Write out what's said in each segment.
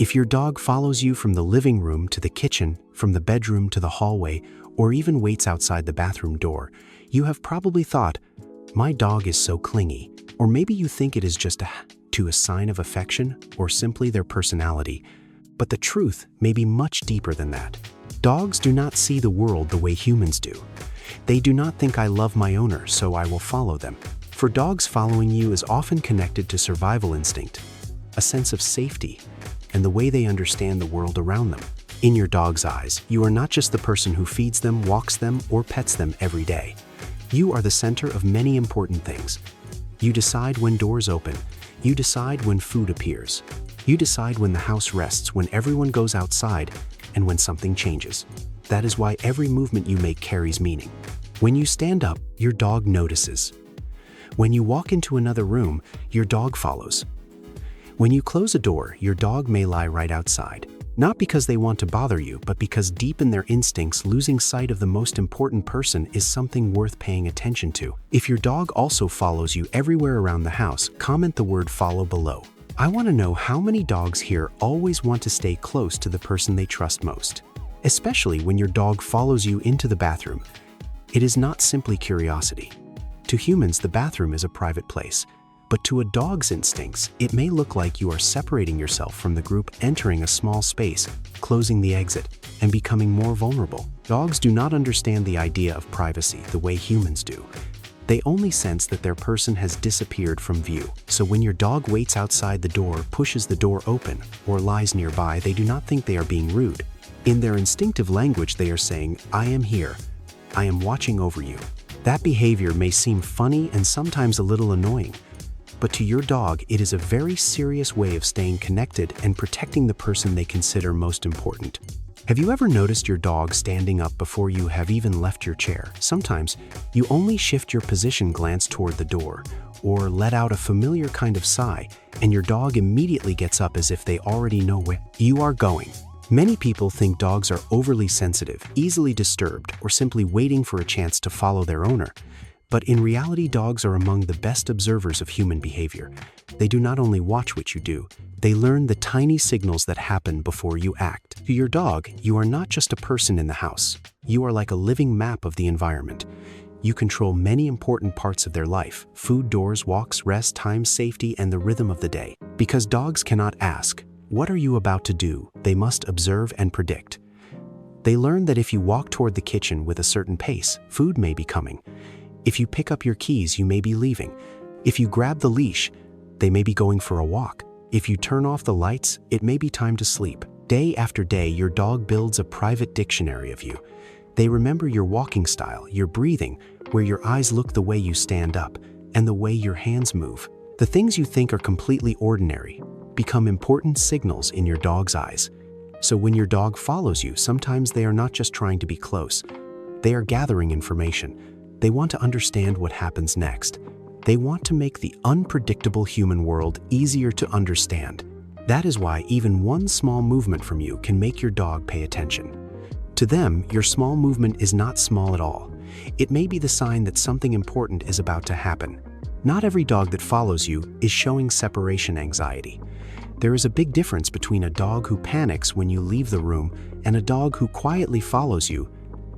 If your dog follows you from the living room to the kitchen, from the bedroom to the hallway, or even waits outside the bathroom door, you have probably thought, "My dog is so clingy." Or maybe you think it is just a sign of affection or simply their personality. But the truth may be much deeper than that. Dogs do not see the world the way humans do. They do not think, "I love my owner, so I will follow them." For dogs, following you is often connected to survival instinct, a sense of safety, and the way they understand the world around them. In your dog's eyes, you are not just the person who feeds them, walks them, or pets them every day. You are the center of many important things. You decide when doors open. You decide when food appears. You decide when the house rests, when everyone goes outside, and when something changes. That is why every movement you make carries meaning. When you stand up, your dog notices. When you walk into another room, your dog follows. When you close a door, your dog may lie right outside. Not because they want to bother you, but because deep in their instincts, losing sight of the most important person is something worth paying attention to. If your dog also follows you everywhere around the house, comment the word "follow" below. I want to know how many dogs here always want to stay close to the person they trust most. Especially when your dog follows you into the bathroom. It is not simply curiosity. To humans, the bathroom is a private place. But to a dog's instincts, it may look like you are separating yourself from the group, entering a small space, closing the exit, and becoming more vulnerable. Dogs do not understand the idea of privacy the way humans do. They only sense that their person has disappeared from view. So when your dog waits outside the door, pushes the door open, or lies nearby, they do not think they are being rude. In their instinctive language, they are saying, "I am here. I am watching over you." That behavior may seem funny and sometimes a little annoying. But to your dog, it is a very serious way of staying connected and protecting the person they consider most important. Have you ever noticed your dog standing up before you have even left your chair? Sometimes you only shift your position, glance toward the door, or let out a familiar kind of sigh, and your dog immediately gets up as if they already know where you are going. Many people think dogs are overly sensitive, easily disturbed, or simply waiting for a chance to follow their owner. But in reality, dogs are among the best observers of human behavior. They do not only watch what you do, they learn the tiny signals that happen before you act. To your dog, you are not just a person in the house. You are like a living map of the environment. You control many important parts of their life: food, doors, walks, rest, time, safety, and the rhythm of the day. Because dogs cannot ask, "What are you about to do?" They must observe and predict. They learn that if you walk toward the kitchen with a certain pace, food may be coming. If you pick up your keys, you may be leaving. If you grab the leash, they may be going for a walk. If you turn off the lights, it may be time to sleep. Day after day, your dog builds a private dictionary of you. They remember your walking style, your breathing, where your eyes look, the way you stand up, and the way your hands move. The things you think are completely ordinary become important signals in your dog's eyes. So when your dog follows you, sometimes they are not just trying to be close. They are gathering information. They want to understand what happens next. They want to make the unpredictable human world easier to understand. That is why even one small movement from you can make your dog pay attention. To them, your small movement is not small at all. It may be the sign that something important is about to happen. Not every dog that follows you is showing separation anxiety. There is a big difference between a dog who panics when you leave the room and a dog who quietly follows you,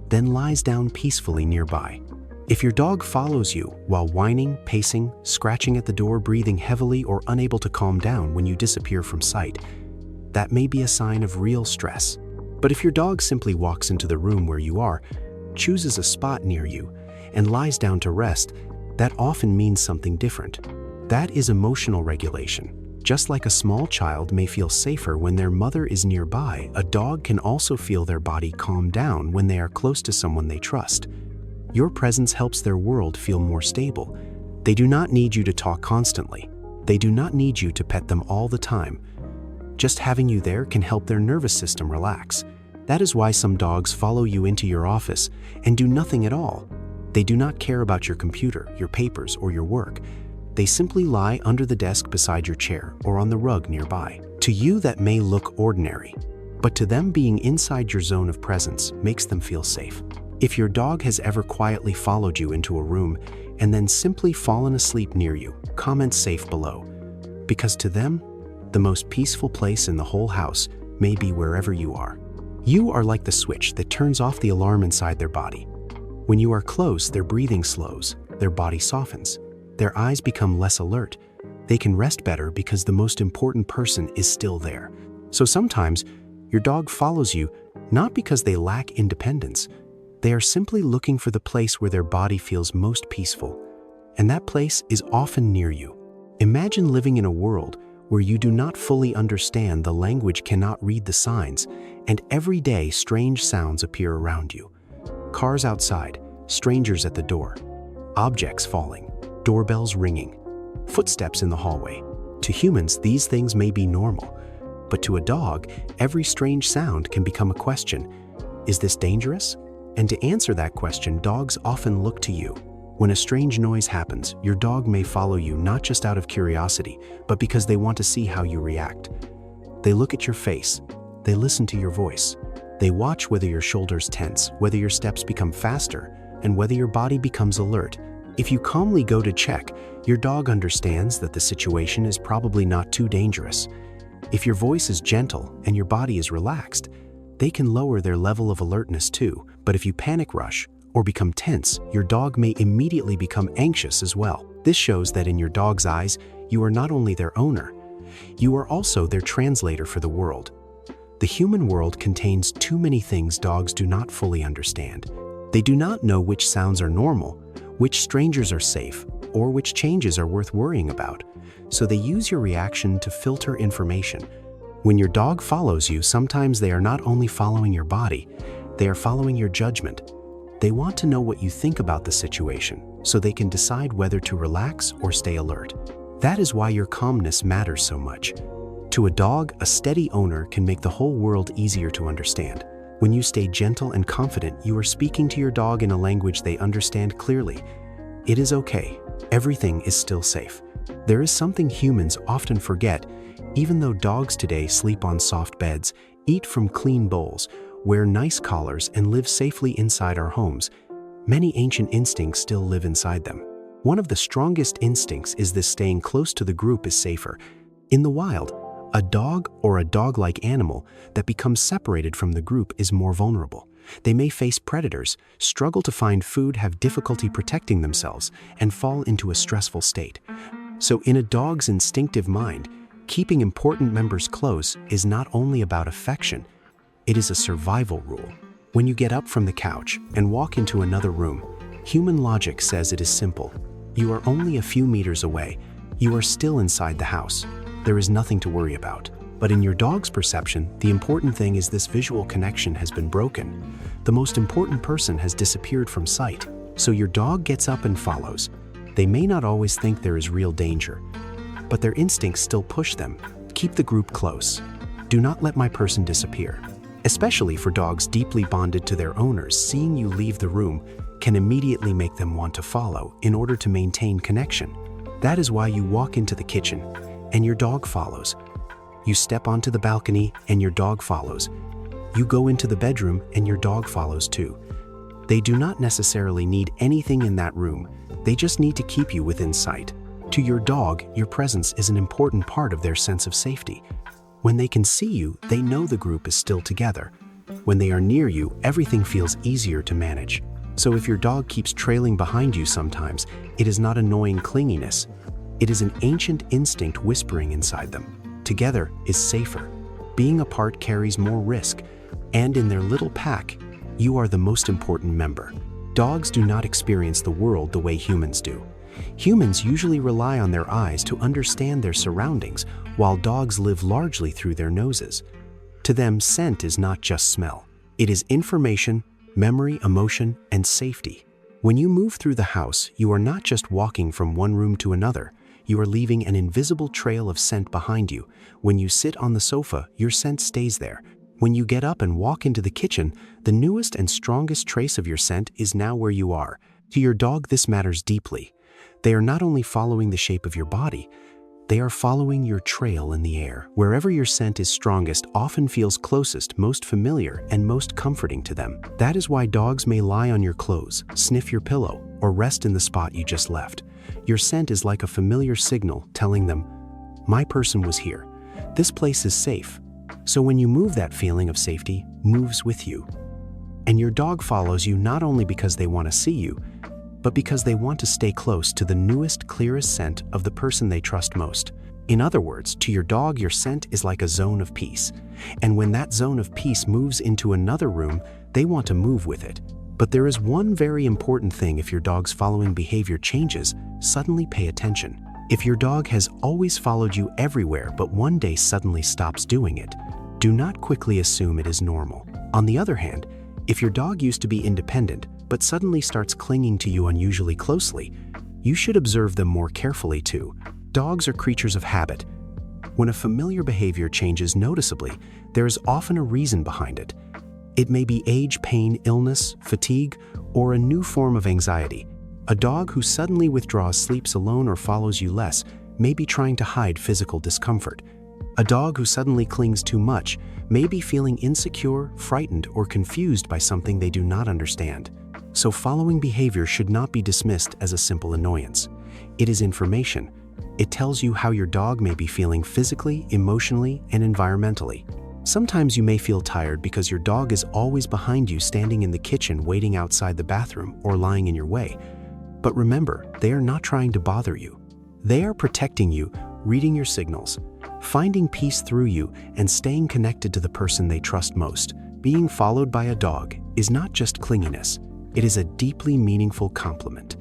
then lies down peacefully nearby. If your dog follows you while whining, pacing, scratching at the door, breathing heavily, or unable to calm down when you disappear from sight, that may be a sign of real stress. But if your dog simply walks into the room where you are, chooses a spot near you, and lies down to rest, that often means something different. That is emotional regulation. Just like a small child may feel safer when their mother is nearby, a dog can also feel their body calm down when they are close to someone they trust. Your presence helps their world feel more stable. They do not need you to talk constantly. They do not need you to pet them all the time. Just having you there can help their nervous system relax. That is why some dogs follow you into your office and do nothing at all. They do not care about your computer, your papers, or your work. They simply lie under the desk beside your chair or on the rug nearby. To you, that may look ordinary, but to them, being inside your zone of presence makes them feel safe. If your dog has ever quietly followed you into a room and then simply fallen asleep near you, comment "safe" below. Because to them, The most peaceful place in the whole house may be wherever you are. You are like the switch that turns off the alarm inside their body. When you are close, their breathing slows, their body softens, their eyes become less alert. They can rest better because the most important person is still there. So sometimes, your dog follows you not because they lack independence. They are simply looking for the place where their body feels most peaceful, and that place is often near you. Imagine living in a world where you do not fully understand the language, cannot read the signs, and every day strange sounds appear around you. Cars outside, strangers at the door, objects falling, doorbells ringing, footsteps in the hallway. To humans, these things may be normal, but to a dog, every strange sound can become a question. Is this dangerous? And to answer that question, dogs often look to you. When a strange noise happens, your dog may follow you not just out of curiosity, but because they want to see how you react. They look at your face, they listen to your voice, they watch whether your shoulders tense, whether your steps become faster, and whether your body becomes alert. If you calmly go to check, your dog understands that the situation is probably not too dangerous. If your voice is gentle and your body is relaxed, they can lower their level of alertness too. But if you panic rush or become tense, your dog may immediately become anxious as well. This shows that in your dog's eyes, you are not only their owner, you are also their translator for the world. The human world contains too many things dogs do not fully understand. They do not know which sounds are normal, which strangers are safe, or which changes are worth worrying about. So they use your reaction to filter information. When your dog follows you, sometimes they are not only following your body, they are following your judgment. They want to know what you think about the situation, so they can decide whether to relax or stay alert. That is why your calmness matters so much. To a dog, a steady owner can make the whole world easier to understand. When you stay gentle and confident, you are speaking to your dog in a language they understand clearly. It is okay. Everything is still safe. There is something humans often forget. Even though dogs today sleep on soft beds, eat from clean bowls, wear nice collars, and live safely inside our homes, many ancient instincts still live inside them. One of the strongest instincts is this: staying close to the group is safer. In the wild, a dog or a dog-like animal that becomes separated from the group is more vulnerable. They may face predators, struggle to find food, have difficulty protecting themselves, and fall into a stressful state. So in a dog's instinctive mind, keeping important members close is not only about affection, it is a survival rule. When you get up from the couch and walk into another room, human logic says it is simple. You are only a few meters away. You are still inside the house. There is nothing to worry about. But in your dog's perception, the important thing is this visual connection has been broken. The most important person has disappeared from sight. So your dog gets up and follows. They may not always think there is real danger, but their instincts still push them. Keep the group close. Do not let my person disappear. Especially for dogs deeply bonded to their owners, seeing you leave the room can immediately make them want to follow in order to maintain connection. That is why you walk into the kitchen and your dog follows. You step onto the balcony and your dog follows. You go into the bedroom and your dog follows too. They do not necessarily need anything in that room. They just need to keep you within sight. To your dog, your presence is an important part of their sense of safety. When they can see you, they know the group is still together. When they are near you, everything feels easier to manage. So if your dog keeps trailing behind you sometimes, it is not annoying clinginess. It is an ancient instinct whispering inside them. Together is safer. Being apart carries more risk, and in their little pack, you are the most important member. Dogs do not experience the world the way humans do. Humans usually rely on their eyes to understand their surroundings, while dogs live largely through their noses. To them, scent is not just smell. It is information, memory, emotion, and safety. When you move through the house, you are not just walking from one room to another. You are leaving an invisible trail of scent behind you. When you sit on the sofa, your scent stays there. When you get up and walk into the kitchen, the newest and strongest trace of your scent is now where you are. To your dog, this matters deeply. They are not only following the shape of your body, they are following your trail in the air. Wherever your scent is strongest often feels closest, most familiar, and most comforting to them. That is why dogs may lie on your clothes, sniff your pillow, or rest in the spot you just left. Your scent is like a familiar signal telling them, my person was here. This place is safe. So when you move, that feeling of safety moves with you. And your dog follows you not only because they want to see you, but because they want to stay close to the newest, clearest scent of the person they trust most. In other words, to your dog, your scent is like a zone of peace. And when that zone of peace moves into another room, they want to move with it. But there is one very important thing: if your dog's following behavior changes, suddenly pay attention. If your dog has always followed you everywhere but one day suddenly stops doing it, do not quickly assume it is normal. On the other hand, if your dog used to be independent but suddenly starts clinging to you unusually closely, you should observe them more carefully too. Dogs are creatures of habit. When a familiar behavior changes noticeably, there is often a reason behind it. It may be age, pain, illness, fatigue, or a new form of anxiety. A dog who suddenly withdraws, sleeps alone, or follows you less may be trying to hide physical discomfort. A dog who suddenly clings too much may be feeling insecure, frightened, or confused by something they do not understand. So following behavior should not be dismissed as a simple annoyance. It is information. It tells you how your dog may be feeling physically, emotionally, and environmentally. Sometimes you may feel tired because your dog is always behind you, standing in the kitchen, waiting outside the bathroom, or lying in your way. But remember, they are not trying to bother you. They are protecting you, reading your signals, finding peace through you, and staying connected to the person they trust most. Being followed by a dog is not just clinginess. It is a deeply meaningful compliment.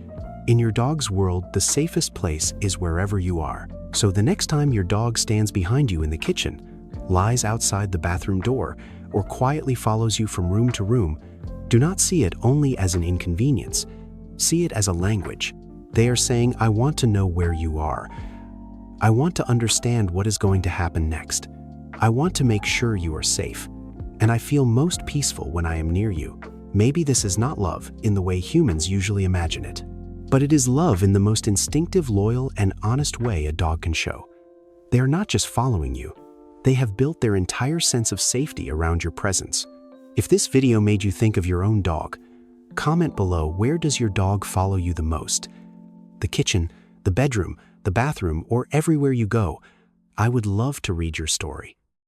In your dog's world, the safest place is wherever you are. So the next time your dog stands behind you in the kitchen, lies outside the bathroom door, or quietly follows you from room to room, do not see it only as an inconvenience. See it as a language. They are saying, I want to know where you are. I want to understand what is going to happen next. I want to make sure you are safe. And I feel most peaceful when I am near you. Maybe this is not love in the way humans usually imagine it, but it is love in the most instinctive, loyal, and honest way a dog can show. They are not just following you. They have built their entire sense of safety around your presence. If this video made you think of your own dog, comment below, where does your dog follow you the most? The kitchen, the bedroom, the bathroom, or everywhere you go? I would love to read your story.